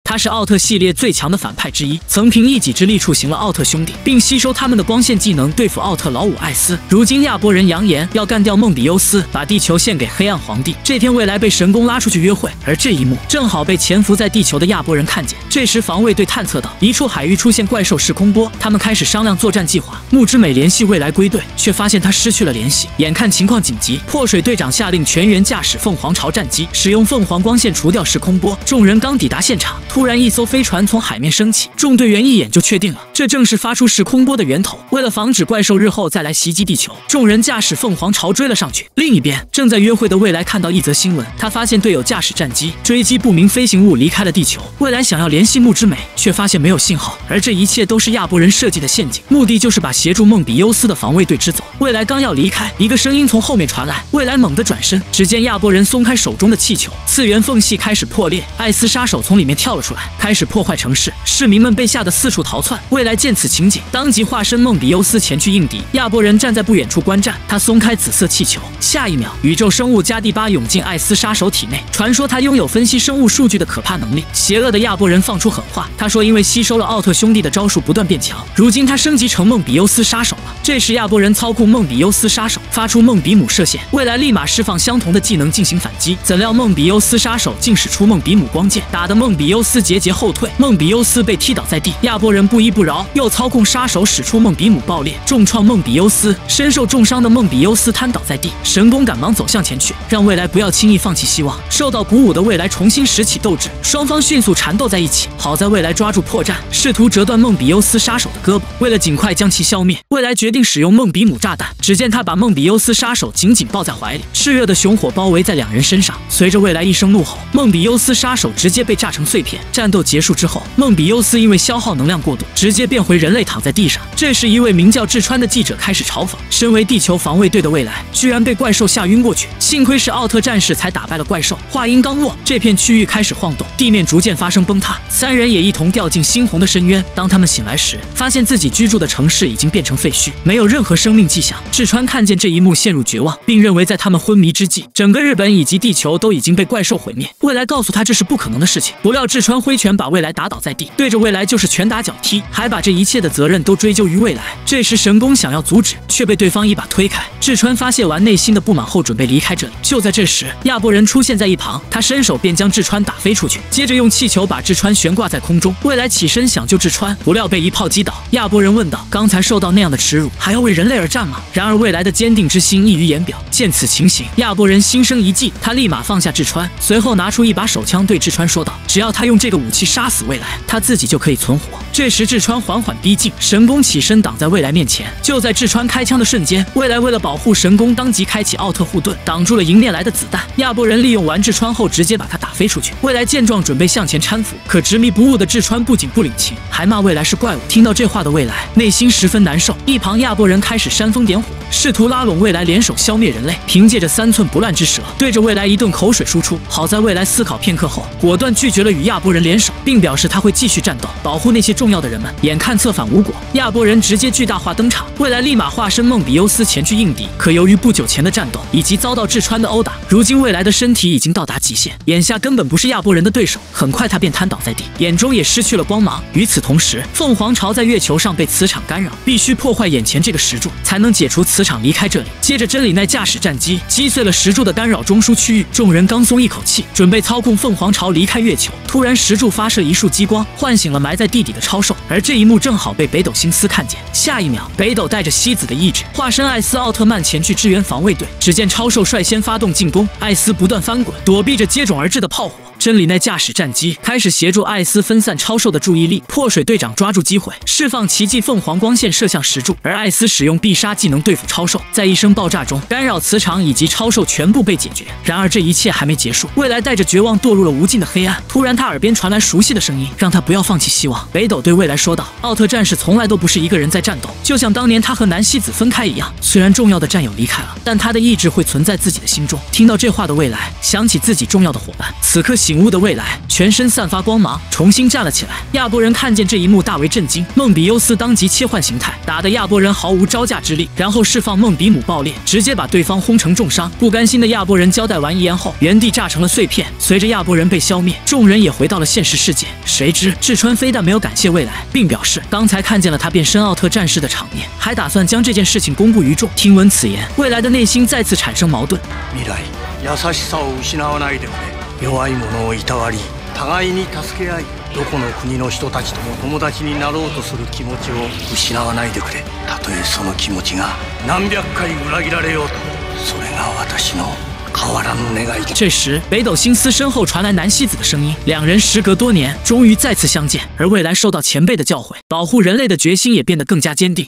他是奥特系列最强的反派之一，曾凭一己之力触行了奥特兄弟，并吸收他们的光线技能对付奥特老五艾斯。如今亚伯人扬言要干掉梦比优斯，把地球献给黑暗皇帝。这天，未来被神宫拉出去约会，而这一幕正好被潜伏在地球的亚伯人看见。这时，防卫队探测到一处海域出现怪兽时空波，他们开始商量作战计划。木之美联系未来归队，却发现他失去了联系。眼看情况紧急，破水队长下令全员驾驶凤凰巢战机，使用凤凰光线除掉时空波。众人刚抵达现场，突然一艘飞船从海面升起，众队员一眼就确定了，这正是发出时空波的源头。为了防止怪兽日后再来袭击地球，众人驾驶凤凰巢追了上去。另一边，正在约会的未来看到一则新闻，他发现队友驾驶战机追击不明飞行物离开了地球。未来想要联系木之美，却发现没有信号，而这一切都是亚伯人设计的陷阱，目的就是把协助梦比优斯的防卫队支走。未来刚要离开，一个声音从后面传来，未来猛地转身，只见亚伯人松开手中的气球，次元缝隙开始破裂，艾斯杀手从里面跳了出来，开始破坏城市，市民们被吓得四处逃窜。未来见此情景，当即化身梦比优斯前去应敌。亚伯人站在不远处观战，他松开紫色气球，下一秒，宇宙生物加第8涌进艾斯杀手体内，传说他拥有分析生物数据的可怕能力。邪恶的亚伯人放出狠话，他说因为吸收了奥特兄弟的招数不断变强，如今他升级成梦比优斯杀手了。这时亚伯人操控梦比优斯杀手发出梦比姆射线，未来立马释放相同的技能进行反击，怎料梦比优斯杀手竟使出梦比姆光剑，打得梦比优斯节节后退，梦比优斯被踢倒在地。亚伯人不依不饶，又操控杀手使出梦比姆爆裂，重创梦比优斯，身受重伤的梦比优斯瘫倒在地。神宫赶忙走向前去，让未来不要轻易放弃希望。受到鼓舞的未来重新拾起斗志，双方迅速缠斗在一起。好在未来抓住破绽，试图折断梦比优斯杀手的胳膊。为了尽快将其消灭，未来决定使用梦比姆炸弹。只见他把梦比优斯杀手紧紧抱在怀里，炽热的熊火包围在两人身上。随着未来一声怒吼，梦比优斯杀手直接被炸成碎片。战斗结束之后，梦比优斯因为消耗能量过度，直接变回人类躺在地上。这时，一位名叫志川的记者开始嘲讽，身为地球防卫队的未来，居然被怪兽吓晕过去，幸亏是奥特战士才打败了怪兽。话音刚落，这片区域开始晃动，地面逐渐发生崩塌，三人也一同掉进猩红的深渊。当他们醒来时，发现自己居住的城市已经变成废墟，没有任何生命迹象。志川看见这一幕陷入绝望，并认为在他们昏迷之际，整个日本以及地球都已经被怪兽毁灭。未来告诉他这是不可能的事情，不料志川挥拳把未来打倒在地，对着未来就是拳打脚踢，还把这一切的责任都追究于未来。这时神宫想要阻止，却被对方一把推开。志川发泄完内心的不满后，准备离开这里。就在这时，亚伯人出现在一旁，他伸手便将志川打飞出去，接着用气球把志川悬挂在空中。未来起身想救志川，不料被一炮击倒。亚伯人问道：“刚才受到那样的耻辱，还要为人类而战吗？”然而未来的坚定之心溢于言表。见此情形，亚伯人心生一计，他立马放下志川，随后拿出一把手枪对志川说道：“只要他用这个武器杀死未来，他自己就可以存活。”这时志川缓缓逼近，神宫起身挡在未来面前。就在志川开枪的瞬间，未来为了保护神宫，当即开启奥特护盾，挡住了迎面来的子弹。亚伯人利用完志川后，直接把他打飞出去。未来见状准备向前搀扶，可执迷不悟的志川不仅不领情，还骂未来是怪物。听到这话的未来内心十分难受。一旁亚伯人开始煽风点火，试图拉拢未来联手消灭人类。凭借着3寸不烂之舌，对着未来一顿口水输出。好在未来思考片刻后，果断拒绝了与亚伯人联手，并表示他会继续战斗，保护那些重要的人们。眼看策反无果，亚伯人直接巨大化登场，未来立马化身梦比优斯前去应敌。可由于不久前的战斗以及遭到志川的殴打，如今未来的身体已经到达极限，眼下根本不是亚伯人的对手。很快他便瘫倒在地，眼中也失去了光芒。与此同时，凤凰巢在月球上被磁场干扰，必须破坏眼前这个石柱，才能解除磁场离开这里。接着真理奈驾驶战机击碎了石柱的干扰中枢区域，众人刚松一口气，准备操控凤凰巢离开月球，突然石柱发射一束激光，唤醒了埋在地底的超兽。而这一幕正好被北斗星司看见。下一秒，北斗带着西子的意志，化身艾斯奥特曼前去支援防卫队。只见超兽率先发动进攻，艾斯不断翻滚，躲避着接踵而至的炮火。真理奈驾驶战机开始协助艾斯分散超兽的注意力。破水队长抓住机会，释放奇迹凤凰光线射向石柱，而艾斯使用必杀技能对付超兽。在一声爆炸中，干扰磁场以及超兽全部被解决。然而这一切还没结束，未来带着绝望堕入了无尽的黑暗。突然他耳边传来熟悉的声音，让他不要放弃希望。北斗对未来说道：“奥特战士从来都不是一个人在战斗，就像当年他和南希子分开一样，虽然重要的战友离开了，但他的意志会存在自己的心中。”听到这话的未来想起自己重要的伙伴，此刻醒悟的未来全身散发光芒，重新站了起来。亚波人看见这一幕，大为震惊。梦比优斯当即切换形态，打得亚波人毫无招架之力，然后释放梦比姆爆裂，直接把对方轰成重伤。不甘心的亚波人交代完遗言后，原地炸成了碎片。随着亚波人被消灭，众人也回到了现实世界。谁知志川非但没有感谢未来，并表示刚才看见了他变身奥特战士的场面，还打算将这件事情公布于众。听闻此言，未来的内心再次产生矛盾。未来優しさを失わないでくれ。弱い者をいたわり、互いに助け合い、どこの国の人たちとも友達になろうとする気持ちを失わないでくれ。たとえその気持ちが何百回裏切られようと、それが私の変わらぬ願い。这时，北斗星司身后传来南希子的声音，两人时隔多年，终于再次相见。而未来受到前辈的教诲，保护人类的决心也变得更加坚定。